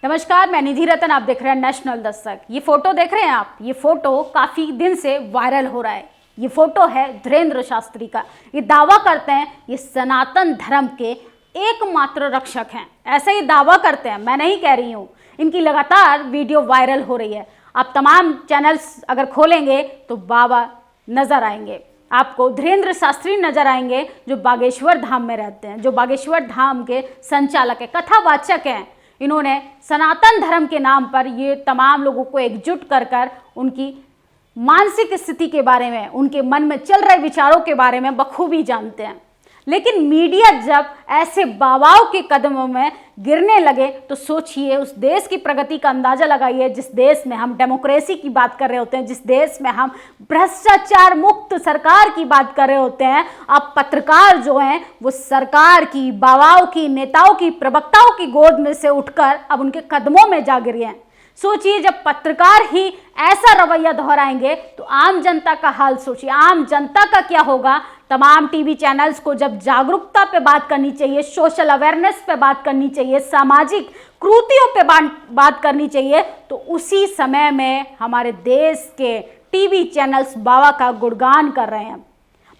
नमस्कार, मैं निधि रतन, आप देख रहे हैं नेशनल दस्तक। ये फोटो देख रहे हैं आप, ये फोटो काफी दिन से वायरल हो रहा है। ये फोटो है धीरेंद्र शास्त्री का। ये दावा करते हैं ये सनातन धर्म के एकमात्र रक्षक हैं, ऐसा ही दावा करते हैं, मैं नहीं कह रही हूँ। इनकी लगातार वीडियो वायरल हो रही है। आप तमाम चैनल्स अगर खोलेंगे तो बाबा नजर आएंगे, आपको धीरेंद्र शास्त्री नजर आएंगे जो बागेश्वर धाम में रहते हैं, जो बागेश्वर धाम के संचालक है, कथावाचक हैं। इन्होंने सनातन धर्म के नाम पर ये तमाम लोगों को एकजुट कर कर उनकी मानसिक स्थिति के बारे में, उनके मन में चल रहे विचारों के बारे में बखूबी जानते हैं। लेकिन मीडिया जब ऐसे बाबाओं के कदमों में गिरने लगे तो सोचिए, उस देश की प्रगति का अंदाजा लगाइए जिस देश में हम डेमोक्रेसी की बात कर रहे होते हैं, जिस देश में हम भ्रष्टाचार मुक्त सरकार की बात कर रहे होते हैं। अब पत्रकार जो हैं वो सरकार की, बाबाओं की, नेताओं की, प्रवक्ताओं की गोद में से उठकर अब उनके कदमों में जा गिरे हैं। सोचिए, जब पत्रकार ही ऐसा रवैया दोहराएंगे तो आम जनता का हाल सोचिए, आम जनता का क्या होगा। तमाम टीवी चैनल्स को जब जागरूकता पे बात करनी चाहिए, सोशल अवेयरनेस पे बात करनी चाहिए, सामाजिक कुरीतियों पे बात करनी चाहिए, तो उसी समय में हमारे देश के टीवी चैनल्स बाबा का गुणगान कर रहे हैं,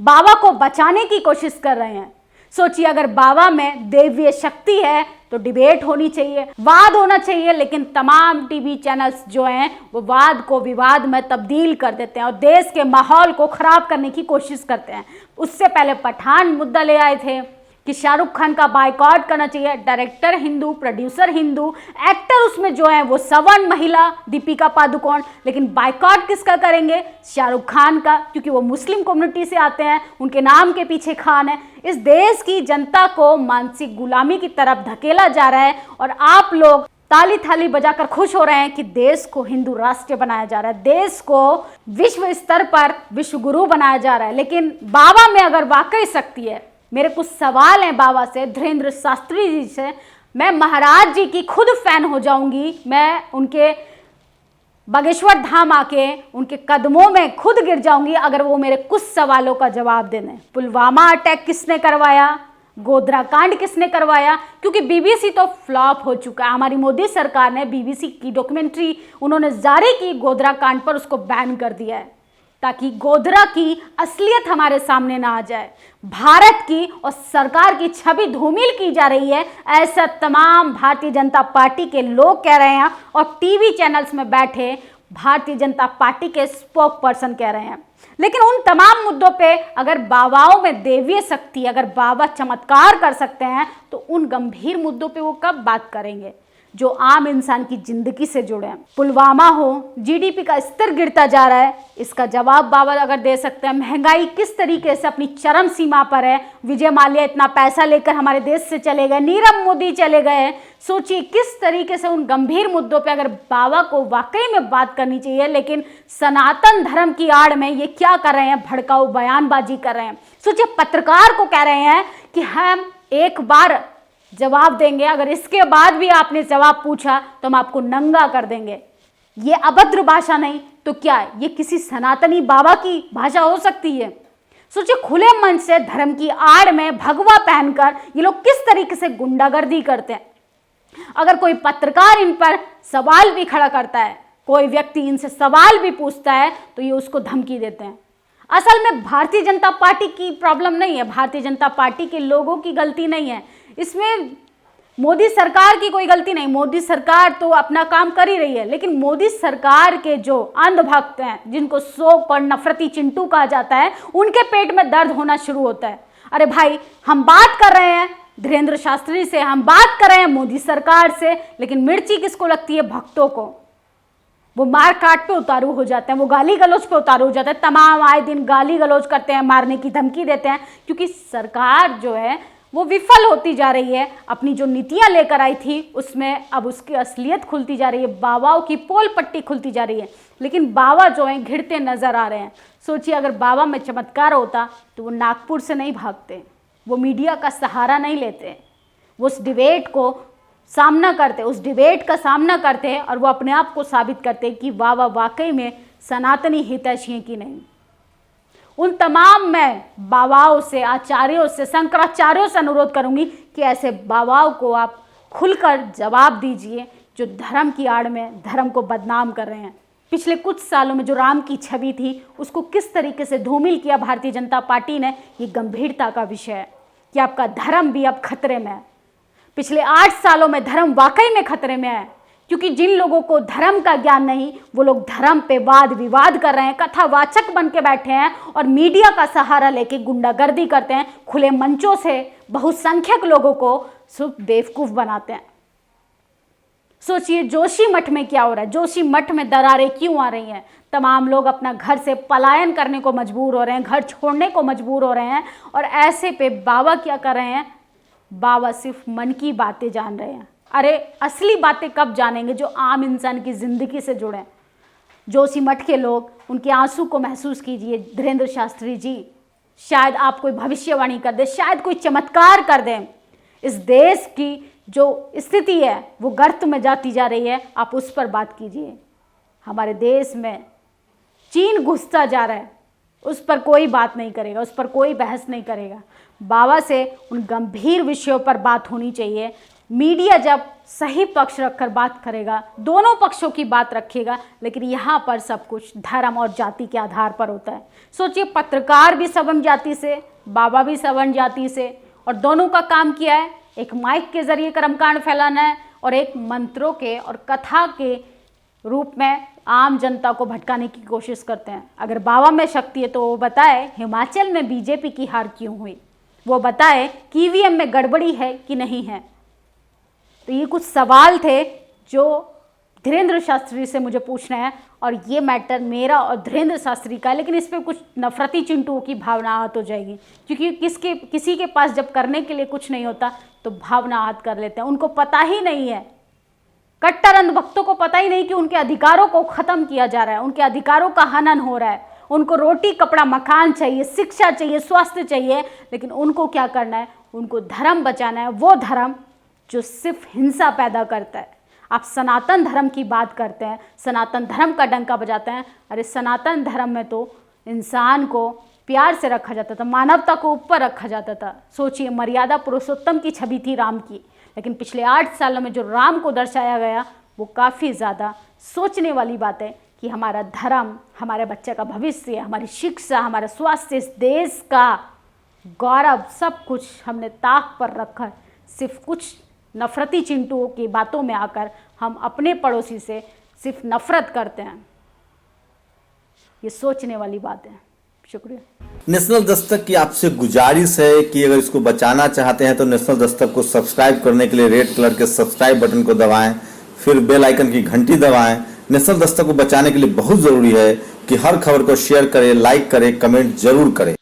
बाबा को बचाने की कोशिश कर रहे हैं। सोचिए, अगर बाबा में दैवीय शक्ति है तो डिबेट होनी चाहिए, वाद होना चाहिए, लेकिन तमाम टीवी चैनल्स जो हैं वो वाद को विवाद में तब्दील कर देते हैं और देश के माहौल को खराब करने की कोशिश करते हैं। उससे पहले पठान मुद्दा ले आए थे कि शाहरुख खान का बायकॉट करना चाहिए। Director Hindu, producer Hindu, actor उसमें जो है वो सवर्ण महिला दीपिका पादुकोण, लेकिन बायकॉट किसका करेंगे? शाहरुख खान का, क्योंकि वो मुस्लिम कम्युनिटी से आते हैं, उनके नाम के पीछे खान है। इस देश की जनता को मानसिक गुलामी की तरफ धकेला जा रहा है और आप लोग ताली थाली बजाकर खुश हो रहे हैं कि देश को हिंदू राष्ट्र बनाया जा रहा है, देश को विश्व स्तर पर विश्व गुरु बनाया जा रहा है। लेकिन बाबा में अगर वाकई शक्ति है, मेरे कुछ सवाल हैं बाबा से, धीरेंद्र शास्त्री जी से। मैं महाराज जी की खुद फैन हो जाऊंगी, मैं उनके बागेश्वर धाम आके उनके कदमों में खुद गिर जाऊंगी अगर वो मेरे कुछ सवालों का जवाब दे दें। पुलवामा अटैक किसने करवाया? गोधरा कांड किसने करवाया? क्योंकि बीबीसी तो फ्लॉप हो चुका है। हमारी मोदी सरकार ने बीबीसी की डॉक्यूमेंट्री उन्होंने जारी की गोधरा कांड पर, उसको बैन कर दिया है ताकि गोधरा की असलियत हमारे सामने ना आ जाए। भारत की और सरकार की छवि धूमिल की जा रही है, ऐसा तमाम भारतीय जनता पार्टी के लोग कह रहे हैं और टीवी चैनल्स में बैठे भारतीय जनता पार्टी के स्पोक पर्सन कह रहे हैं। लेकिन उन तमाम मुद्दों पे अगर बाबाओं में दैवीय शक्ति, अगर बाबा चमत्कार कर सकते हैं तो उन गंभीर मुद्दों पे वो कब बात करेंगे जो आम इंसान की जिंदगी से जुड़े हैं? पुलवामा हो, जीडीपी का स्तर गिरता जा रहा है, इसका जवाब बाबा अगर दे सकते हैं। महंगाई किस तरीके से अपनी चरम सीमा पर है, विजय माल्या इतना पैसा लेकर हमारे देश से चले गए, नीरव मोदी चले गए। सोचिए किस तरीके से उन गंभीर मुद्दों पे अगर बाबा को वाकई में बात करनी चाहिए, लेकिन सनातन धर्म की आड़ में ये क्या कर रहे हैं? भड़काऊ बयानबाजी कर रहे हैं। सोचिए, पत्रकार को कह रहे हैं कि हम एक बार जवाब देंगे, अगर इसके बाद भी आपने जवाब पूछा तो हम आपको नंगा कर देंगे। ये अभद्र भाषा नहीं तो क्या, ये किसी सनातनी बाबा की भाषा हो सकती है? सोचिए, खुले मन से धर्म की आड़ में भगवा पहनकर ये लोग किस तरीके से गुंडागर्दी करते हैं। अगर कोई पत्रकार इन पर सवाल भी खड़ा करता है, कोई व्यक्ति इनसे सवाल भी पूछता है तो ये उसको धमकी देते हैं। असल में भारतीय जनता पार्टी की प्रॉब्लम नहीं है, भारतीय जनता पार्टी के लोगों की गलती नहीं है, इसमें मोदी सरकार की कोई गलती नहीं। मोदी सरकार तो अपना काम कर ही रही है, लेकिन मोदी सरकार के जो अंधभक्त हैं, जिनको शोक और नफरती चिंटू कहा जाता है, उनके पेट में दर्द होना शुरू होता है। अरे भाई, हम बात कर रहे हैं धीरेंद्र शास्त्री से, हम बात कर रहे हैं मोदी सरकार से, लेकिन मिर्ची किसको लगती है? भक्तों को। वो मार काट पे उतारू हो जाते हैं, वो गाली गलौज पे उतारू हो जाते हैं, तमाम आए दिन गाली गलौज करते हैं, मारने की धमकी देते हैं, क्योंकि सरकार जो है वो विफल होती जा रही है। अपनी जो नीतियां लेकर आई थी उसमें अब उसकी असलियत खुलती जा रही है, बाबाओं की पोल पट्टी खुलती जा रही है, लेकिन बाबा जो हैं घिरते नजर आ रहे हैं। सोचिए, अगर बाबा में चमत्कार होता तो वो नागपुर से नहीं भागते, वो मीडिया का सहारा नहीं लेते, वो उस डिबेट को सामना करते, उस डिबेट का सामना करते और वो अपने आप को साबित करते कि बाबा वाकई में सनातनी हितैषी हैं कि नहीं। उन तमाम मैं बाबाओं से, आचार्यों से, शंकराचार्यों से अनुरोध करूंगी कि ऐसे बाबाओं को आप खुलकर जवाब दीजिए जो धर्म की आड़ में धर्म को बदनाम कर रहे हैं। पिछले कुछ सालों में जो राम की छवि थी उसको किस तरीके से धूमिल किया भारतीय जनता पार्टी ने, ये गंभीरता का विषय है कि आपका धर्म भी अब खतरे में है। पिछले 8 सालों में धर्म वाकई में खतरे में है, क्योंकि जिन लोगों को धर्म का ज्ञान नहीं वो लोग धर्म पे वाद विवाद कर रहे हैं, कथावाचक बन के बैठे हैं और मीडिया का सहारा लेके गुंडागर्दी करते हैं, खुले मंचों से बहुसंख्यक लोगों को सिर्फ बेवकूफ बनाते हैं। सोचिए जोशी मठ में क्या हो रहा है, जोशी मठ में दरारें क्यों आ रही हैं। तमाम लोग अपना घर से पलायन करने को मजबूर हो रहे हैं, घर छोड़ने को मजबूर हो रहे हैं, और ऐसे पे बाबा क्या कर रहे हैं, बाबा सिर्फ मन की बातें जान रहे हैं। अरे असली बातें कब जानेंगे, जो आम इंसान की जिंदगी से जुड़े। जोशी मठ के लोग, उनके आंसू को महसूस कीजिए। धीरेन्द्र शास्त्री जी, शायद आप कोई भविष्यवाणी कर दे, शायद कोई चमत्कार कर दें। इस देश की जो स्थिति है वो गर्त में जाती जा रही है, आप उस पर बात कीजिए। हमारे देश में चीन घुसता जा रहा है, उस पर कोई बात नहीं करेगा, उस पर कोई बहस नहीं करेगा। बाबा से उन गंभीर विषयों पर बात होनी चाहिए। मीडिया जब सही पक्ष रखकर बात करेगा, दोनों पक्षों की बात रखेगा, लेकिन यहाँ पर सब कुछ धर्म और जाति के आधार पर होता है। सोचिए, पत्रकार भी सवर्ण जाति से, बाबा भी सवर्ण जाति से, और दोनों का काम किया है, एक माइक के जरिए कर्मकांड फैलाना है और एक मंत्रों के और कथा के रूप में आम जनता को भटकाने की कोशिश करते हैं। अगर बाबा में शक्ति है तो वो बताए हिमाचल में बीजेपी की हार क्यों हुई, वो बताए कि ईवीएम में गड़बड़ी है कि नहीं है। तो ये कुछ सवाल थे जो धीरेन्द्र शास्त्री से मुझे पूछना है, और ये मैटर मेरा और धीरेन्द्र शास्त्री का है, लेकिन इस पर कुछ नफरती चिंटुओं की भावना आहत हो जाएगी, क्योंकि किसी के पास जब करने के लिए कुछ नहीं होता तो भावना आहत कर लेते हैं। उनको पता ही नहीं है, कट्टर अंधभक्तों को पता ही नहीं कि उनके अधिकारों को ख़त्म किया जा रहा है, उनके अधिकारों का हनन हो रहा है। उनको रोटी कपड़ा मकान चाहिए, शिक्षा चाहिए, स्वास्थ्य चाहिए, लेकिन उनको क्या करना है, उनको धर्म बचाना है, वो धर्म जो सिर्फ हिंसा पैदा करता है। आप सनातन धर्म की बात करते हैं, सनातन धर्म का डंका बजाते हैं। अरे सनातन धर्म में तो इंसान को प्यार से रखा जाता था, मानवता को ऊपर रखा जाता था। सोचिए, मर्यादा पुरुषोत्तम की छवि थी राम की, लेकिन पिछले 8 सालों में जो राम को दर्शाया गया वो काफ़ी ज़्यादा सोचने वाली बात है कि हमारा धर्म, हमारे बच्चे का भविष्य, हमारी शिक्षा, हमारा स्वास्थ्य, इस देश का गौरव, सब कुछ हमने ताक पर रखकर सिर्फ कुछ नफरती चिंटुओं की बातों में आकर हम अपने पड़ोसी से सिर्फ नफरत करते हैं। ये सोचने वाली बात है। शुक्रिया। नेशनल दस्तक की आपसे गुजारिश है कि अगर इसको बचाना चाहते हैं तो नेशनल दस्तक को सब्सक्राइब करने के लिए रेड कलर के सब्सक्राइब बटन को दबाएं, फिर बेल आइकन की घंटी दबाएं। नेशनल दस्तक को बचाने के लिए बहुत जरूरी है कि हर खबर को शेयर करें, लाइक करें, कमेंट जरूर करें।